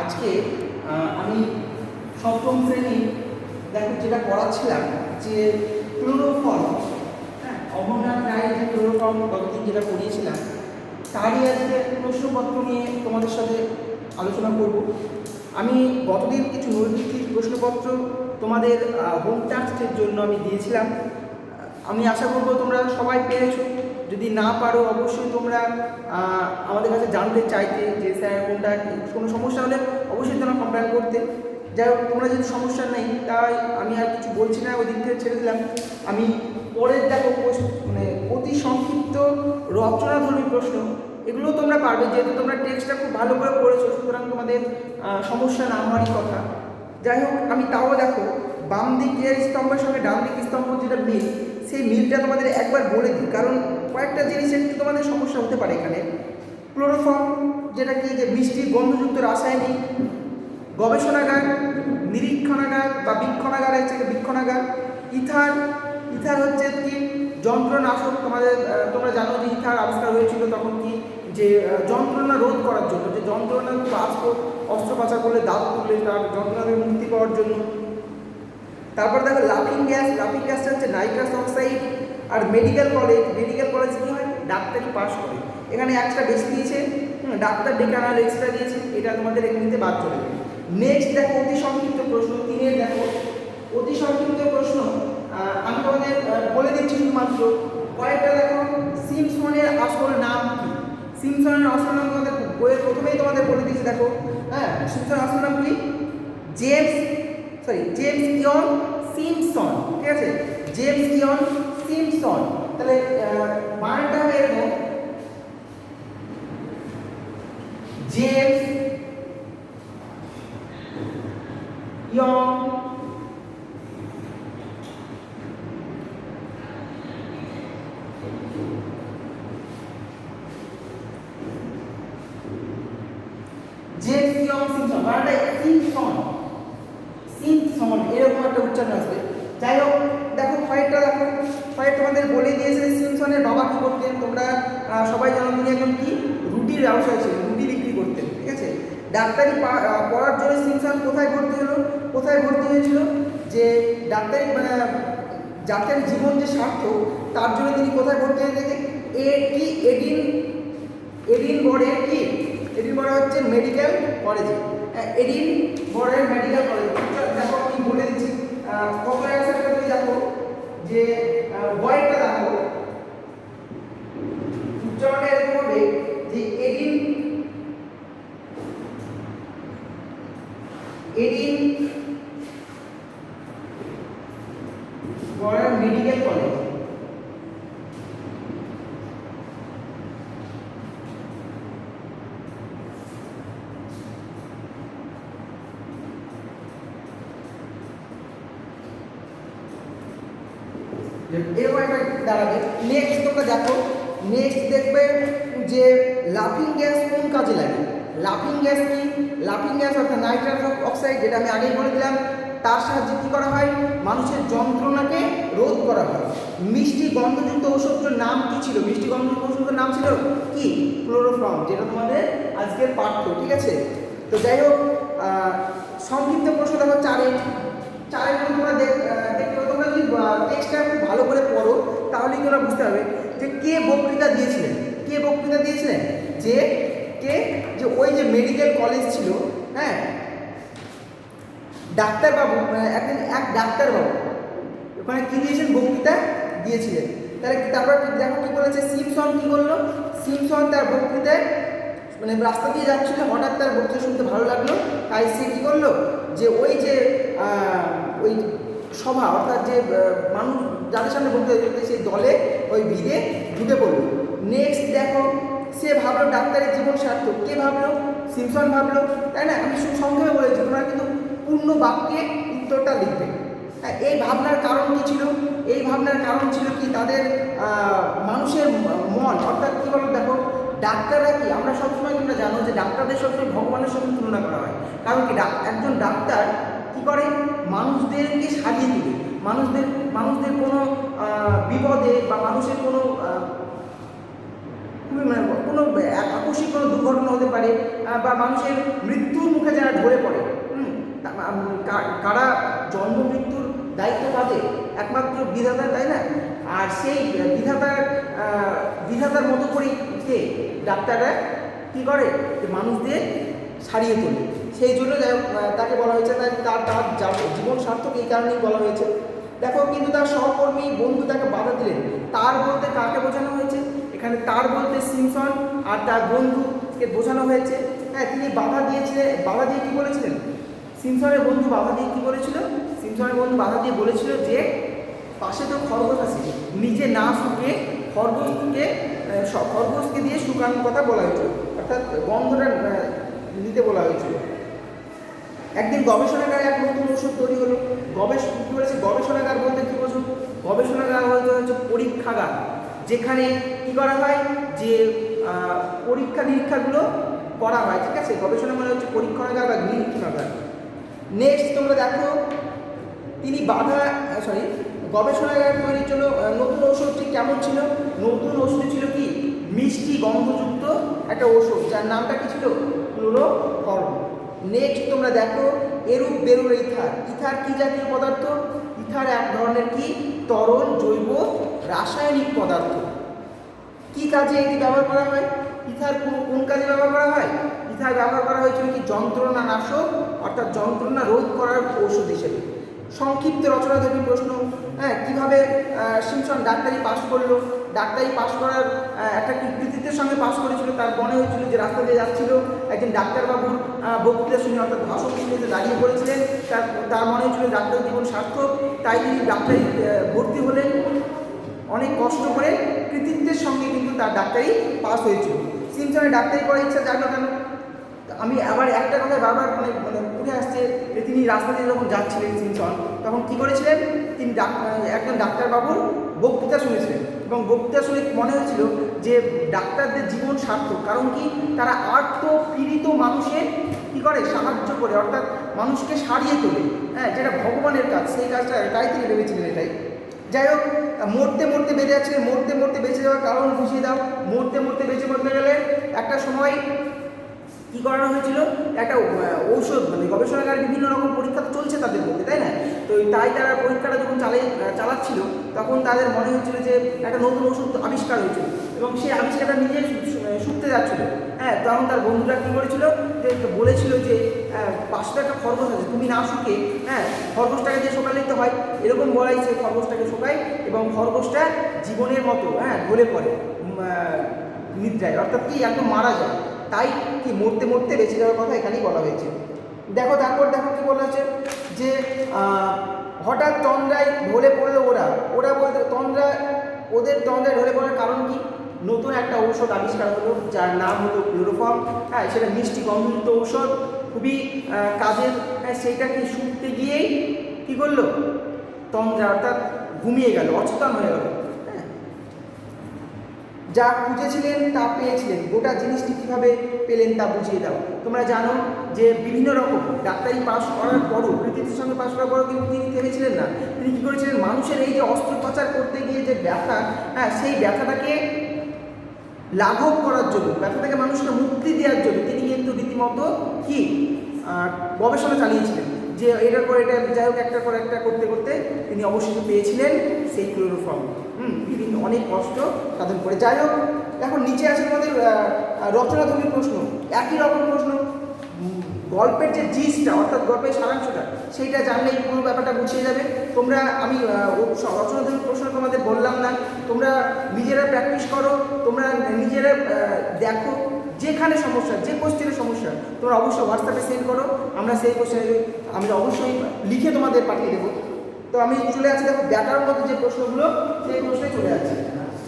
আজকে আমি সপ্তম শ্রেণী দেখো যেটা পড়াচ্ছিলাম যে ক্লোরোফর্ম, হ্যাঁ, অমরনাথ রায়ের যে ক্লোরোফর্ম গতদিন যেটা পড়িয়েছিলাম তারই আজকে প্রশ্নপত্র নিয়ে তোমাদের সাথে আলোচনা করব। আমি গতদিন কিছু নৈর্ভিত্তিক প্রশ্নপত্র তোমাদের হোম টাস্কের জন্য আমি দিয়েছিলাম। আমি আশা করব তোমরা সবাই পেরেছো। যদি না পারো অবশ্যই তোমরা আমাদের কাছে জানতে চাইতে যে স্যার কোনটা, কোনো সমস্যা হলে অবশ্যই তোমরা কমপ্লেন করতে। যাই হোক, তোমরা যদি সমস্যা নেই তাই আমি আর কিছু বলছি না, ওই দিক থেকে ছেড়ে দিলাম। আমি পরের দেখো মানে অতি সংক্ষিপ্ত রচনাধর্মী প্রশ্ন, এগুলো তোমরা পারবে যেহেতু তোমরা টেক্সটটা খুব ভালো করে পড়েছো, সুতরাং তোমাদের সমস্যা না হওয়ারই কথা। যাই হোক, আমি তাও দেখো বাম দিকের স্তম্ভের সঙ্গে ডান দিক স্তম্ভ যেটা মিল, সেই মিলটা তোমাদের একবার বলে দিই, কারণ কয়েকটা জিনিস একটু তোমাদের সমস্যা হতে পারে এখানে। ক্লোরোফর্ম যেটা কি, যে মিষ্টি গন্ধযুক্ত রাসায়নিক গবেষণাগার, নিরীক্ষণাগার বা বীক্ষণাগার হচ্ছে বীক্ষণাগার। ইথার, ইথার হচ্ছে কি যন্ত্রনাশক। তোমরা জানো যে ইথার আবিষ্কার হয়েছিল তখন কি, যে যন্ত্রণা রোধ করার জন্য, যে যন্ত্রণা অস্ত্রোপচার করলে দাঁত তুললে তার যন্ত্রণা থেকে মুক্তি পাওয়ার জন্য। তারপর দেখো লাফিং গ্যাস, লাফিং গ্যাসটা হচ্ছে নাইট্রাস অক্সাইড। আর মেডিকেল কলেজ, মেডিকেল কলেজ কী হয়, ডাক্তারি পাস করে। এখানে একটা বেশি দিয়েছে, ডাক্তার ডেকে আনার এক্সট্রা দিয়েছে, এটা তোমাদের এমনিতে বাদ চলে যাবে। নেক্সট দেখো অতি সংক্ষিপ্ত প্রশ্ন, তিনের দেখো অতি সংক্ষিপ্ত প্রশ্ন। আমি তোমাদের বলে দিচ্ছি শুধুমাত্র কয়েকটা। দেখো সিমসনের আসল নাম কি? সিমসনের আসল নাম তোমাদের বইয়ের প্রথমেই তোমাদের বলে দিয়েছি। দেখো, হ্যাঁ, সিমসনের আসল নাম কি? James Ian Simpson. ঠিক আছে, জেমস ইয়ন সিমসন। তাহলে বানানটা হবে এরকম, জেমস ইয়ন সিমসন, বানানটা সিমসন, সিমসন এরকম একটা উচ্চারণ আসবে। যাই হোক, দেখো ফাইটটা দেখো, ফাইট তোমাদের বলে দিয়েছে সিমসনের বাবা কী করতেন। তোমরা সবাই জানো তিনি একজন কি রুটির ব্যবসায়ী ছিলেন, রুটি বিক্রি করতেন। ঠিক আছে, ডাক্তারি পড়ার জন্য সিমসন কোথায় ভর্তি হয়েছিল, যে ডাক্তারি ডাক্তারি জীবন যে সার্থক তার জন্য তিনি কোথায় ভর্তি হয়েছে, এডিনবরার কি, এডিনবরা হচ্ছে মেডিকেল কলেজে, এডিনবরার মেডিকেল কলেজ। দেখো আমি বলে দিচ্ছি, কখন অ্যান্সারটা তুমি দেখো যে বয়েরটা দেখো, উচ্চারণটা এরকম হবে যে এডিনবরার মেডিকেল কলেজ। এরকম একটা দাঁড়াবে। নেক্সট তোমরা দেখো, নেক্সট দেখবে যে লাফিং গ্যাস কোন কাজে লাগে। লাফিং গ্যাস কি? লাফিং গ্যাস অর্থাৎ নাইট্রাস অক্সাইড, যেটা আমি আগেই বলে দিলাম, তার সাহায্যে কী করা হয়, মানুষের যন্ত্রণাকে রোধ করা হয়। মিষ্টি গন্ধযুক্ত ওষুধটার নাম কি ছিল? মিষ্টি গন্ধযুক্ত ওষুধের নাম ছিল কি? ক্লোরোফর্ম, যেটা তোমাদের আজকের পাঠ্য। ঠিক আছে, তো যাই হোক, সংক্ষিপ্ত প্রশ্ন দেখো চারের তোমরা দেখতে, তোমরা যদি টেক্সটটা খুব ভালো করে পড়ো তাহলেই তোমরা বুঝতে পারবে যে কে বক্তৃতা দিয়েছিলেন। যে ওই যে মেডিকেল কলেজ ছিল, হ্যাঁ, ডাক্তারবাবু, এক ডাক্তারবাবু ওখানে কী দিয়েছেন, বক্তৃতা দিয়েছিলেন। তাহলে তারপর দেখো কী বলেছে, সিমসন কী করলো, সিমসন তার বক্তৃতায় মানে রাস্তা দিয়ে যাচ্ছিল, হঠাৎ তার বক্তৃতা শুনতে ভালো লাগলো, তাই সে কী করলো, যে ওই সভা অর্থাৎ যে মানুষ যাদের সামনে বক্তৃতা করতে, সেই দলে ওই ভিড়ে ঢুকে পড়লো। নেক্সট দেখো, সে ভাবলো ডাক্তারের জীবন সার্থক। কে ভাবলো? সিমসন ভাবলো, তাই না? আমি সংক্ষেপে বলেছি, তোমরা কিন্তু পূর্ণ বাক্যে উত্তরটা লিখবে। হ্যাঁ, এই ভাবনার কারণ কী ছিল? এই ভাবনার কারণ ছিল কি, তাদের মানুষের মন, অর্থাৎ কী বলো, দেখো ডাক্তাররা কি, আমরা সবসময়, তোমরা জানো যে ডাক্তারদের সবসময় ভগবানের সঙ্গে তুলনা করা হয়। কারণ কি, একজন ডাক্তার কী করে, মানুষদেরকে সারিয়ে তোলে, মানুষদের কোনো বিপদে বা মানুষের কোনো খুব কোনো আকস্মিক কোনো দুর্ঘটনা হতে পারে, বা মানুষের মৃত্যুর মুখে যারা ঢলে পড়ে, কারা জন্ম মৃত্যুর দায়িত্ব তাদের একমাত্র বিধাতা, তাই না? আর সেই বিধাতার মতো করেই ডাক্তাররা কী করে, যে মানুষদের সারিয়ে তোলে। সেই জন্য তাকে বলা হয়েছে, তার জীবন সার্থক এই কারণেই বলা হয়েছে। দেখো, কিন্তু তার সহকর্মী বন্ধু তাকে বাধা দিলেন। তার বলতে কাকে বোঝানো হয়েছে এখানে? তার বলতে সিমসন আর তার বন্ধুকে বোঝানো হয়েছে। হ্যাঁ, তিনি বাধা দিয়ে কী বলেছিলেন? সিমসনের বন্ধু বাধা দিয়ে কী বলেছিল? সিমসনের বন্ধু বাধা দিয়ে বলেছিল যে পাশে তো খরগোশ আছে, নিজে না শুকে খরগোশকে দিয়ে শুকানোর কথা বলা হয়েছিল, অর্থাৎ গন্ধটা নিতে বলা হয়েছিল। একদিন গবেষণাগারে এক নতুন ওষুধ তৈরি হলো। কী বলেছে? গবেষণাগার বলতে কী বোঝো? গবেষণাগার হচ্ছে পরীক্ষাগার, যেখানে কী করা হয়, যে পরীক্ষা নিরীক্ষাগুলো করা হয়, ঠিক আছে? গবেষণা মানে হচ্ছে পরীক্ষাগার বা নিরীক্ষাগার। নেক্সট তোমরা দেখো, তিনি গবেষণাগার তৈরির জন্য নতুন ওষুধটি কেমন ছিল? নতুন ওষুধ ছিল কি? মিষ্টি গন্ধযুক্ত একটা ওষুধ, যার নামটা কি ছিল? ক্লোরোফর্ম। নেক্সট তোমরা দেখো, এরূপ বেরুল ইথার কি জাতীয় পদার্থ? ইথার এক ধরনের কি তরল জৈব রাসায়নিক পদার্থ। কি কাজে এটি ব্যবহার করা হয়? ইথার কোন কাজে ব্যবহার করা হয়? ইথার ব্যবহার করা হয়েছিল কি যন্ত্রণা নাশক, অর্থাৎ যন্ত্রণা রোধ করার ঔষধ হিসেবে। সংক্ষিপ্ত রচনাধর্মী প্রশ্ন, কীভাবে সিমসন ডাক্তারি পাশ করলো? ডাক্তারি পাশ করার একটা কৃতিত্বের সঙ্গে পাশ করেছিল। তার মনে হয়েছিল যে রাস্তা দিয়ে যাচ্ছিল, একজন ডাক্তারবাবুর বক্তৃতা শুনে, অর্থাৎ ভাষণ শুনে দাঁড়িয়ে পড়েছিলেন। তার মনে হয়েছিল ডাক্তার জীবন সার্থক, তাই তিনি ডাক্তারি ভর্তি হলেন। অনেক কষ্ট করে কৃতিত্বের সঙ্গে কিন্তু তার ডাক্তারি পাস হয়েছিল। সিমসনের ডাক্তারি পড়ার ইচ্ছা জাগলো কেন? আমি আবার একটা কথা বারবার উঠে আসছে, যে তিনি রাস্তা দিয়ে যখন যাচ্ছিলেন সিমসন, তখন কী করেছিলেন? তিনি একজন ডাক্তারবাবুর বক্তৃতা শুনেছিলেন, এবং বক্তৃতা শুনে মনে হয়েছিল যে ডাক্তারদের জীবন সার্থক। কারণ কি? তারা পীড়িত মানুষের কী করে? সাহায্য করে, অর্থাৎ মানুষকে সারিয়ে তোলে। যেটা ভগবানের কাজ, সেই কাজটা এটাই তিনি ভেবেছিলেন। এটাই যাই হোক, মরতে মরতে বেঁচে যাচ্ছিলেন। মরতে মরতে বেঁচে যাওয়ার কারণ বুঝিয়ে দাও। মরতে মরতে বেঁচে মরতে গেলে একটা সময় কী করানো হয়েছিল? একটা ঔষধ, গবেষণাগারে বিভিন্ন রকম পরীক্ষা চলছে তাদের মধ্যে, তাই না? তো তাই তারা পরীক্ষাটা যখন চালাচ্ছিল, তখন তাদের মনে হয়েছিল যে একটা নতুন ওষুধ আবিষ্কার হয়েছিল, এবং সেই আবিষ্কারটা নিজে শুকতে যাচ্ছিল। তখন তার বন্ধুরা কী করেছিল? যে বলেছিল যে পাশে একটা খরগোশ আছে, তুমি না শুকে খরগোশটাকে দিয়ে শোকালেই তো হয়। এরকম বলাই সে খরগোশটাকে শোকায়, এবং খরগোশটা জীবনের মতো ঢলে পড়ে নিদ্রায়, অর্থাৎ কি একদম মারা যায়। তাই কি মরতে মরতে বেঁচে যাওয়ার কথা এখানেই বলা হয়েছে। তারপর দেখো কি বলা হয়েছে, যে হঠাৎ তন্দ্রায় ঢলে পড়লো ওরা বলতে ওদের তন্দ্রায় ঢলে পড়ার কারণ কি? নতুন একটা ঔষধ আবিষ্কার হলো, যার নাম হলো ক্লোরোফর্ম। সেটা মিষ্টি গন্ধযুক্ত ঔষধ, খুবই কাজের। সেইটা কি শুনতে গিয়েই কী করলো? তন্দ্রা, অর্থাৎ ঘুমিয়ে গেল, অচেতন হয়ে গেল। যা খুঁজেছিলেন তা পেয়েছিলেন। গোটা জিনিসটি কীভাবে পেলেন তা বুঝিয়ে দাও। তোমরা জানো যে বিভিন্ন রকম ডাক্তারি পাশ করার পরও, কৃতিত্বের সঙ্গে পাশ করার পরও কিন্তু তিনি থেমেছিলেন না। তিনি কী করেছিলেন? মানুষের এই যে অস্ত্রোপচার করতে গিয়ে যে ব্যথা, সেই ব্যথাটাকে লাঘব করার জন্য, ব্যথা থেকে মানুষকে মুক্তি দেওয়ার জন্য তিনি কিন্তু রীতিমতো কি গবেষণা চালিয়েছিলেন, যে এটার পর এটা, যাই হোক একটার পর একটা করতে করতে তিনি অবশেষে পেয়েছিলেন সেই ক্লোরোফর্ম। বিভিন্ন অনেক কষ্ট সাধন করে। যাই হোক, এখন নিচে আছে আমাদের রচনাধর্মী প্রশ্ন। একই রকম প্রশ্ন, গল্পের যে জিসটা, অর্থাৎ গল্পের সারাংশটা, সেইটা জানলেই পুরো ব্যাপারটা বুঝিয়ে যাবে। আমি রচনাধর্মী প্রশ্ন তোমাদের বললাম না, তোমরা নিজেরা প্র্যাকটিস করো, তোমরা নিজেরা দেখো, যেখানে সমস্যা, যে কোশ্চেনের সমস্যা, তোমরা অবশ্যই হোয়াটসঅ্যাপে সেন্ড করো। আমরা সেই কোশ্চেনে আমি অবশ্যই লিখে তোমাদের পাঠিয়ে দেবো। তো আমি চলে আসছি, দেখো ব্যাকরণগত যে প্রশ্নগুলো, সেই প্রশ্নে চলে যাচ্ছে।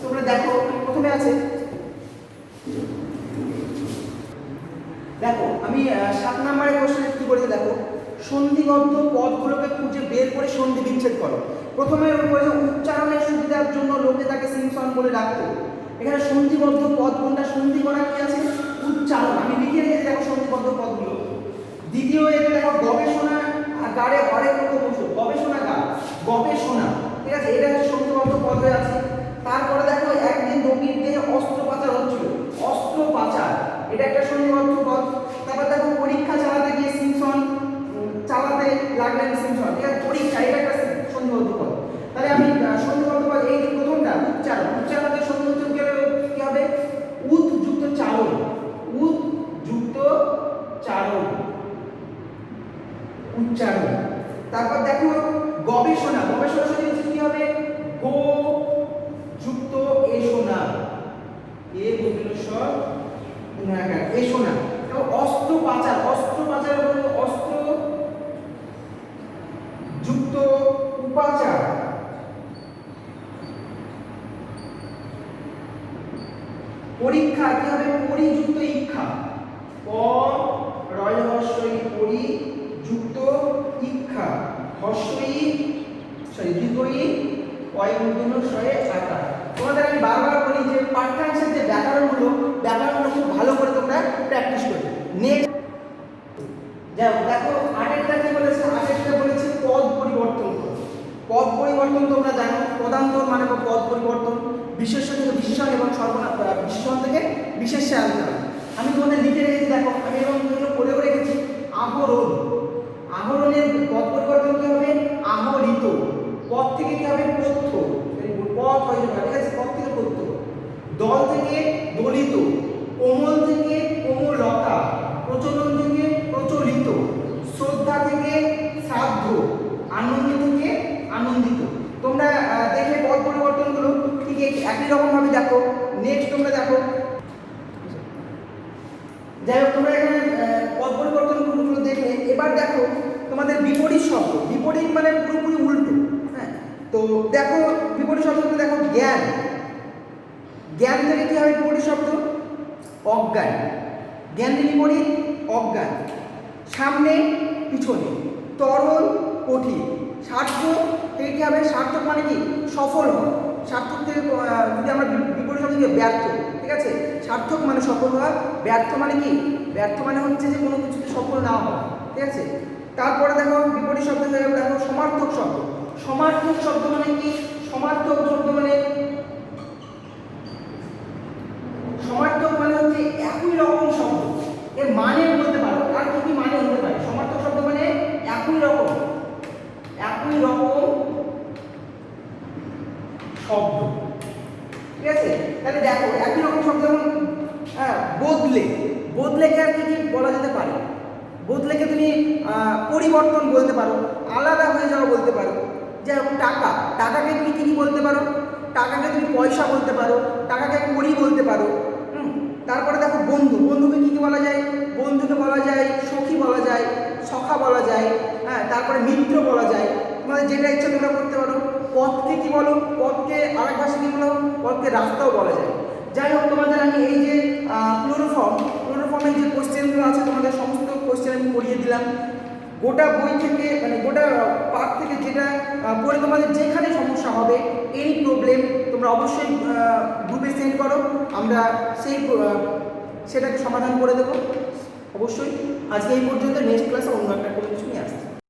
তোমরা দেখো, প্রথমে আছে, দেখো আমি 7 নম্বরের কোশ্চেনে কী বলেছে দেখো, সন্ধিবদ্ধ পদগুলোকে খুঁজে বের করে সন্ধি বিচ্ছেদ করো। প্রথমে বলেছে উচ্চারণের সুবিধার জন্য লোকে তাকে সিমসন বলে ডাকতো। এখানে সন্ধিবদ্ধ পদ কোনটা? সন্ধি করা কি আছে? উচ্চারণ। আমি লিখে রেখেছি দেখো সন্ধিবদ্ধ পদগুলো। দ্বিতীয় এতে দেখো গবেষণাগারে ঘরে প্রথম ওষুধ, গবেষণাগার, গবেষণা, ঠিক আছে, এটা হচ্ছে সন্ধিবদ্ধ পদ হয়ে আছে। তারপরে দেখো একদিন রোগীর দেহে অস্ত্রোপচার হচ্ছিল, অস্ত্রোপচার, এটা একটা সন্ধিবদ্ধ পদ। তারপর দেখো পরীক্ষা চালাতে গিয়ে সিমসন চালাতে লাগলেন সিমসন, ঠিক আছে, পরীক্ষা, এটা একটা সন্ধিবদ্ধ পদ। তাহলে আমি সন্ধিবদ্ধ পদ এই যে প্রথমটা উচ্চারণ, উচ্চারণের সন্ধিবদ্ধ কি হবে? উৎ যুক্ত চারণ, উৎ যুক্ত চারণ, উচ্চারণ। তারপর দেখো গবেষণা, গবেষণা সন্ধিবদ্ধ কি হবে? গো যুক্ত এষণা, এ বদলস্বর গুণাকার এষণা। তারপর অস্ত্রোপচার, অস্ত্রোপচার হলো অস্ত্র যুক্ত উপাচার, পরীক্ষা কি হবে? পরিযুক্ত ইক্ষা, প রয় হস্যই পরি যুক্ত ইক্ষা, হস্যই সরি দীর্ঘই পয় মূর্ধন্য শয়ে আকার। তোমাদের আমি বারবার বলি যে পাঠ্যাংশের যে ব্যাকরণগুলো খুব ভালো করে তোমরা প্র্যাকটিস করবে। নেক্সট দেখো আরেকটা কি বলেছে? আরেকটা বলেছে পদ পরিবর্তন করো। পদ পরিবর্তন তোমরা জানো, পদান্তর মানে পদ পরিবর্তন, বিশেষ্য থেকে বিশেষণ এবং সর্বনাম, বিশেষণ থেকে বিশেষ্যে আনতে হবে। আমি তোমাদের লিখে রেখেছি, দেখো আমি এবং এগুলো পড়েও রেখেছি। আহরণ, আহরণের পদ পরিবর্তন কি হবে? আহরিত, পদ থেকে কি হবে? পথ্য, পথ হয়ে যাবে, ঠিক আছে, পদ থেকে পথ্য। দল থেকে দলিত, কোমল থেকে কোমলতা, প্রচলন থেকে প্রচলিত, শ্রদ্ধা থেকে শ্রাদ্ধ, আনন্দ থেকে আনন্দিত। তোমরা দেখে পদ পরিবর্তনগুলো ঠিক একই রকম ভাবে দেখো। নেক্সট তোমরা দেখো, যাই হোক তোমরা এখানে পদ পরিবর্তনগুলো দেখলে এবার দেখো তোমাদের বিপরীত শব্দ। বিপরীত মানে পুরোপুরি উল্টো, হ্যাঁ। তো দেখো বিপরীত শব্দগুলো দেখো। জ্ঞান, জ্ঞান থেকে কি হবে বিপরীত শব্দ? অজ্ঞান, জ্ঞান থেকে বিপরীত অজ্ঞান। সামনে পিছনে, তরল কঠিন। সার্থক থেকে কি হবে? সার্থক মানে কি? সফল হওয়া। সার্থক থেকে যদি আমরা বিপরীত শব্দ কি? ব্যর্থ, ঠিক আছে। সার্থক মানে সফল হওয়া, ব্যর্থ মানে কি? ব্যর্থ মানে হচ্ছে যে কোনো কিছুতে সফল না হওয়া, ঠিক আছে। তারপরে দেখো বিপরীত শব্দ দেখো সমার্থক শব্দ। সমার্থক শব্দ মানে কি? সমার্থক শব্দ মানে সমার্থক মানে হচ্ছে একই রকম শব্দ, এর মানে বলতে পারো আর কি কি মানে হতে পারে। সমার্থক শব্দ মানে একই রকম শব্দ, ঠিক আছে। তাহলে দেখো একই রকম শব্দ যেমন বদলে, বদলেকে আর কি কি বলা যেতে পারে? বদলেকে তুমি পরিবর্তন বলতে পারো, আলাদা হয়ে যাওয়া বলতে পারো। যাই হোক টাকা, টাকাকে তুমি কি কি বলতে পারো? টাকাকে তুমি পয়সা বলতে পারো, টাকাকে কড়ি বলতে পারো। তারপরে দেখো বন্ধু, বন্ধুকে কি কি বলা যায়? বন্ধুকে বলা যায় সখী বলা যায়, সখা বলা যায়, হ্যাঁ। তারপরে মিত্র বলা যায়, তোমাদের যেটা ইচ্ছা তোমরা করতে পারো। পথকে কি বলো? পথকে আরেক ভাষা কি বলো? পথকে রাস্তাও বলা যায়। যাই হোক তোমাদের আমি এই যে ক্লোরোফর্মের যে কোশ্চেনগুলো আছে তোমাদের সমস্ত কোশ্চেন আমি করিয়ে দিলাম। গোটা বই থেকে মানে গোটা পাঠ থেকে যেটা পড়ে তোমাদের যেখানে সমস্যা হবে, এই প্রবলেম তোমরা অবশ্যই গ্রুপে সেন্ড করো, আমরা সেটাকে সমাধান করে দেবো অবশ্যই। আজকে এই পর্যন্ত, নেক্সট ক্লাসে অন্য একটা কোনো কিছু নিয়ে আসছি।